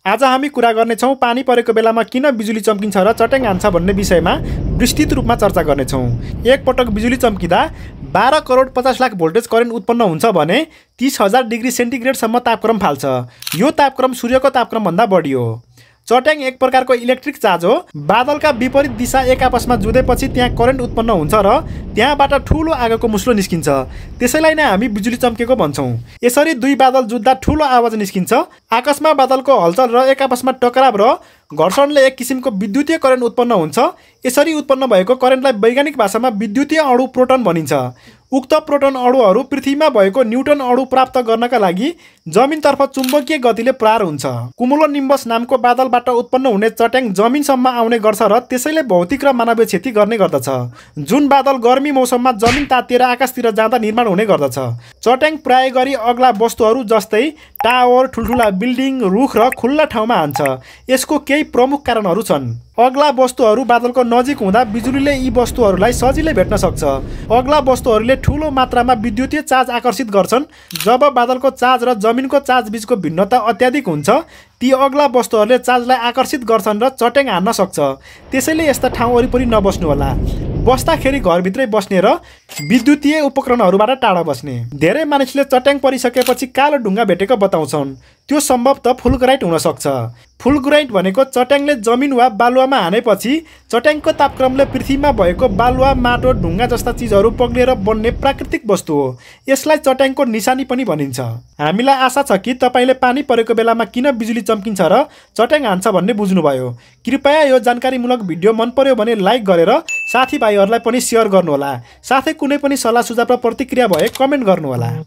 आज हामी कुरा गर्नेछौँ पानी परेको बेलामा किन बिजुली चम्किन्छ र चट्याङ हान्छ भन्ने विषयमा विस्तृत रूपमा चर्चा गर्नेछौँ। एक पटक बिजुली चम्किँदा 12 करोड 50 लाख भोल्टेज करेन्ट उत्पन्न हुन्छ भने 30,000 डिग्री सेन्टिग्रेडसम्म तापक्रम फाल्छ। यो तापक्रम सूर्यको तापक्रमभन्दा बढी हो। चट्याङ एक प्रकारको इलेक्ट्रिक चार्ज हो। बादलका विपरीत दिशा एक आपसमा जुधेपछि त्यहाँ करेन्ट उत्पन्न हुन्छ र त्यहाँबाट ठूलो आगोको मुस्लो निस्किन्छ। त्यसैलाई नै हामी बिजुली चम्केको भन्छौँ। यसरी दुई बादल जुत्दा ठूलो आवाज निस्किन्छ। आकाशमा बादलको हलचल र एक आपसमा टकराव र घर्षणले एक किसिमको विद्युतीय करेन्ट उत्पन्न हुन्छ। यसरी उत्पन्न भएको करेन्टलाई वैज्ञानिक भाषामा विद्युतीय अणु प्रोटोन भनिन्छ। उक्त प्रोटोन अणुहरू पृथ्वीमा भएको न्युटन अणु प्राप्त गर्नका लागि जमिनतर्फ चुम्बकीय गतिले प्रहार हुन्छ। कुमुलोनिम्बस नामको बादलबाट उत्पन्न हुने चट्याङ जमिनसम्म आउने गर्छ र त्यसैले भौतिक र मानवीय क्षति गर्ने गर्दछ। जुन बादल गर्मी मौसममा जमिन तातिएर आकाशतिर जाँदा निर्माण हुने गर्दछ। चट्याङ प्राय गरी अग्ला वस्तुहरू जस्तै टावर, ठुल्ठुला बिल्डिङ, रुख र खुल्ला ठाउँमा हान्छ। यसको केही प्रमुख कारणहरू छन्। अग्ला वस्तुहरू बादलको नजिक हुँदा बिजुलीले यी वस्तुहरूलाई सजिलै भेट्न सक्छ। अग्ला वस्तुहरूले ठूलो मात्रामा विद्युतीय चार्ज आकर्षित गर्छन्। जब बादलको चार्ज र जमिनको चार्ज बीचको भिन्नता अत्याधिक हुन्छ, ती अग्ला वस्तुहरूले चार्जलाई आकर्षित गर्छन् र चट्याङ हान्न सक्छ। त्यसैले यस्ता ठाउँ वरिपरि नबस्नु होला। बस्दाखेरि घरभित्रै बस्ने र विद्युतीय उपकरणहरूबाट टाढा बस्ने। धेरै मानिसले चट्याङ परिसकेपछि कालो ढुङ्गा भेटेको बताउँछन्। त्यो सम्भवतः फुलग्राइट हुन सक्छ। फुलग्राइट भनेको चट्याङले जमिन वा बालुवामा हानेपछि चट्याङको तापक्रमले पृथ्वीमा भएको बालुवा, माटो, ढुङ्गा जस्ता चिजहरू पग्लिएर बन्ने प्राकृतिक वस्तु हो। यसलाई चट्याङको निशानी पनि भनिन्छ। हामीलाई आशा छ कि तपाईँले पानी परेको बेलामा किन बिजुली चम्किन्छ र चट्याङ हान्छ भन्ने बुझ्नुभयो। कृपया यो जानकारीमूलक भिडियो मन पर्यो भने लाइक गरेर साथीभाइहरूलाई पनि सेयर गर्नुहोला। साथै कुनै पनि सल्लाह सुझाव र प्रतिक्रिया भए कमेन्ट गर्नुहोला।